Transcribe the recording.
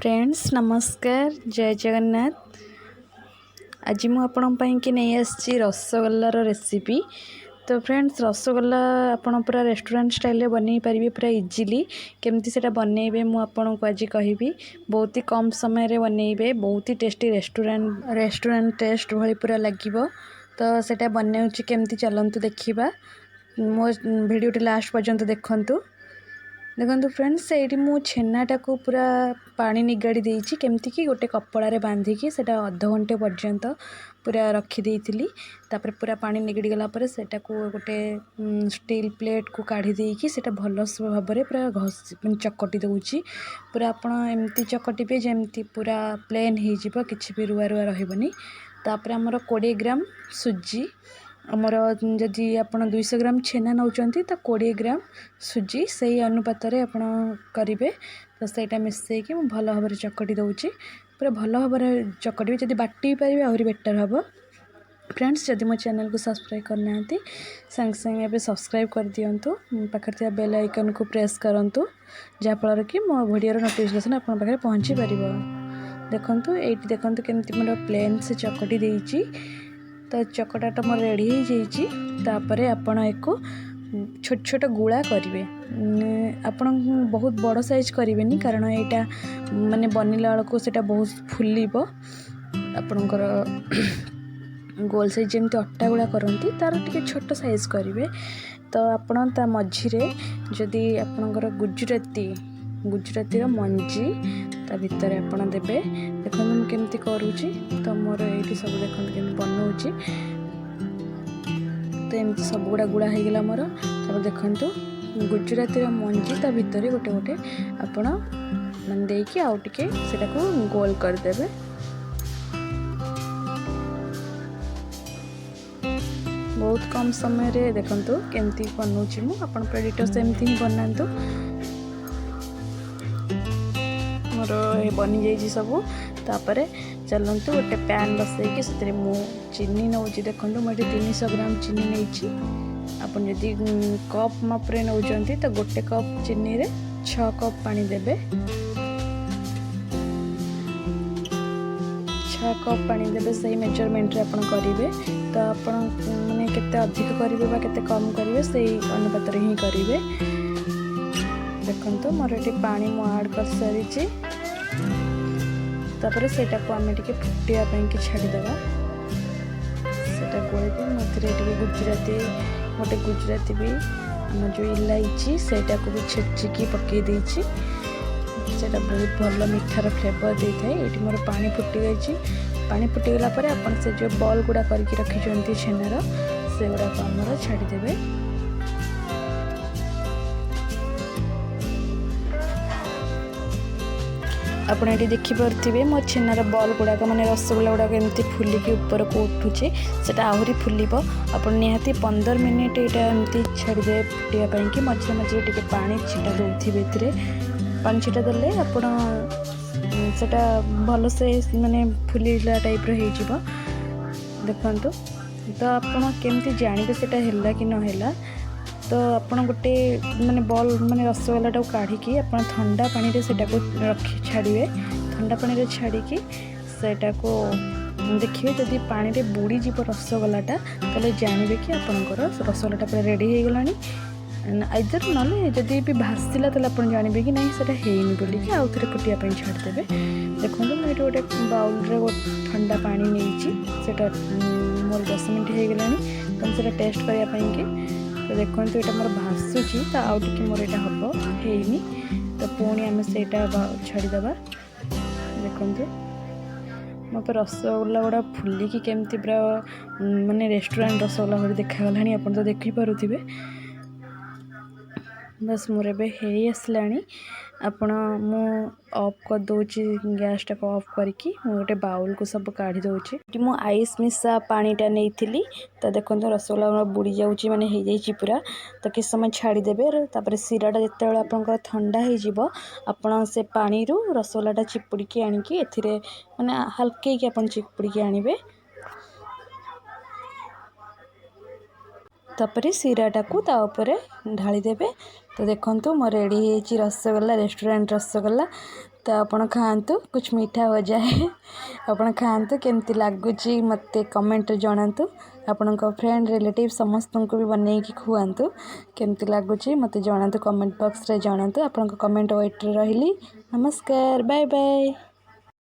Friends नमस्कार जय जगन्नाथ। आज मु आपण कि नहीं आसी रसगोल्लार रेसिपी। तो फ्रेंड्स रसगोल्ला आपण पूरा रेस्टोरेंट स्टाइल बन पारे पूरा इजीली केमती से बनइबे मु आपन को आज कहबी। बहुत ही कम समय रे बनइबे, बहुत ही टेस्टी रेस्टोरेंट टेस्ट भली पूरा लगिबो। तो सेटा बनाउची केमती चलंतु देखिबा। मो वीडियो लास्ट पर्यंत देखंतु। देखो फ्रेंड्स ये मु छेनाटा को पूरा पानी निगाड़ी देइछि केमती कि गोटे कपड़ा बांधिकी सेटा अध घंटे पर्यंत पूरा रखी थी। तापर पूरा पानी निगड़ी गला पर सेटा को गोटे स्टील प्लेट को काढ़ी देइछि सेटा भल भाव में पूरा चकटी दउछि। पूरा आपण एमती चकटिबे जेमती पूरा प्लेन हो जिवो, किछि भी रुआ रुआ रहबनी। तापर हमर 20 ग्राम सुजी, आमर जदि आप 200 ग्राम छेना नौचंती तो 20 ग्राम सुजी से अनुपात आप करेंगे। तो सहीटा मिसईकि भल भाव में चकटी दूची, पूरा भल भाव में चकटी। जब बाटी पारे आहरी बेटर हम। फ्रेंड्स जदि मो चैनल को सब्सक्राइब करना संगे संगे एवं सब्सक्राइब कर दिंतु, पाखे बेल आइकन को प्रेस करूँ जहाँफल कि मो वीडियो नोटिफिकेशन आप पहुँची पार। देखु ये देखते केमती मोर प्लेन से चकटी देइछि। तो चकटाटा मोर रेडी हो जाइए। तापरे आपण एक छोट छोट गुला करेंगे। आपण बहुत बड़ साइज करेंगे कारण यहाँ माने बनला बेलू से बहुत फुलब। आपणकर गोल साइज जमी अट्टा गुला करती तार टे छोट साइज करेंगे। तो आपण ता मझिरे जदि आपणकर गुजराती मंजी ता भितर आपण देबे। देखो मुझे केमती करुँची। तो मोर ये सब देखते केमती बनाऊँगी। तो एमती सब गुड़ा गुड़ा हो गला मोर। तब देखु गुजराती मंजी ता भितर गोटे गोटे आपण मान देकी आउ टिके सेटा को गोल करदेबे। बहुत कम समय रे देखंतु केमती बनाऊँगी मु। आपण प्रेडिक्टर सेमती ही बनातु। मोर ये बनी जाइए सबू। तापर चलतु गोटे पैन बसैकी से मु चीनी नौची। देखो मुझे 300 ग्राम चीनी नहीं। आप कप माप्रे नौचंती तो गोटे कप चीनी रे 6 कप पानी देबे। 6 कप पानी देबे सही मेजरमेंट रे आपण करेंगे। तो आपण माने केते अधिक करेंगे बा केते कम करेंगे सही अनुपात रे ही करेंगे। देखो मोर ये पानी मु ऐड कर सारी। तापर सेटा को आमे टिके फुटिया ପାଇଁ कि छाड़ीदेवा। सेटा गोलके मधुरे टिके गुजराती गोटे गुजराती भी आम जो इलायची सेटा को भी छेचिकी पकई देइछि। सेटा बहुत भल मिठार फ्लेवर दे थाए। ये मोर पानी फुटी गई। पानी फुटीगला पर अपन से जो बॉल गुड़ा करके रखी छेनार से गुड़ा को आमर छाड़ीदेवे। आपड़ ये देखिपे मो छेनार बॉल गुड़ाक माने रसगोल्ला गुड़ाक एमती फुलिकी ऊपर को उठुचे से आहरी फुलब। आप निहाती 15 मिनिट यहाँ एमती छाड़ीदे फुटापी कि मझे मझे टे पानी छिटा दौथे। पानी छिटा देले आपण सेटा भल से माने फुलिला टाइप हो। देखंतु तो आपण केमती जानबे सेटा हैला कि न हैला। तो आपन गोटे माने बॉल माने रसगोल्ला काढ़ी आप ठंडा पानी रे सेटा को रखी छाड़िए। ठंडा पानी रे छाड़ी सेटा को देखिए जदि पानी रे बुड़ी जीव रसगोल्लाटा ताले जानबे कि आपनकर रसगोल्लाटा पूरा रेडी हो गलानी। आइदर ना जदि भी भासीला ताले आपन जानबे कि नहीं सेटा हेइनी बोली कि आउ थरे फुटिया ପାଇଁ छाड़ देबे। देखो मैं ये गोटे बाउल रे ठंडा पानी नहीं सेटा मोर 10 मिनट हो गलानी। तो सेटा टेस्ट करिया ପାଇଁ कि तो देखो ये मोर भासुची तो आउ टिके मोर यहाँ हम हैनी। तो पुणी आम से छाड़ीदे। देखो मत रसगोल्ला गुड़ा फुलिकी केमती पूरा माने रेस्टोरेंट रसगोल्ला भली देखागला। आप तो देखिपे बस मोर ए आसलानी। आपण मु ऑफ कर दूची गैस टाक ऑफ करके गोटे बाउल को सब काढ़ी दूची। मु आइस मिसा पानीटा नहीं थी। तो देखो रसगोल्ला बुड़ी जाऊँगी माने हो जाइए पूरा। तो किस समय छाड़ीदेवे। तापर सीराटा जिते आपंकर ठंडा हो आपण से पानी रू रसगोल्लाटा चिपुड़ी आनिकी एथिरे माने हल्के आप चिपुड़ी आनिबे। तापर सीराटा को ढाली देवे। तो देखो more ready rasgulla restaurant rasgulla तो आपण खातु कुछ मीठा हो जाए आपण खातु केमती लगुच मत कमेंट जनातु आपण फ्रेंड रिलेटिव समस्त को भी बनई कि खुआतु केमती लगुच मत जनातु कमेंट बॉक्स रे जनातु आपण कमेंट वेट रे रही। नमस्कार बाय बाय।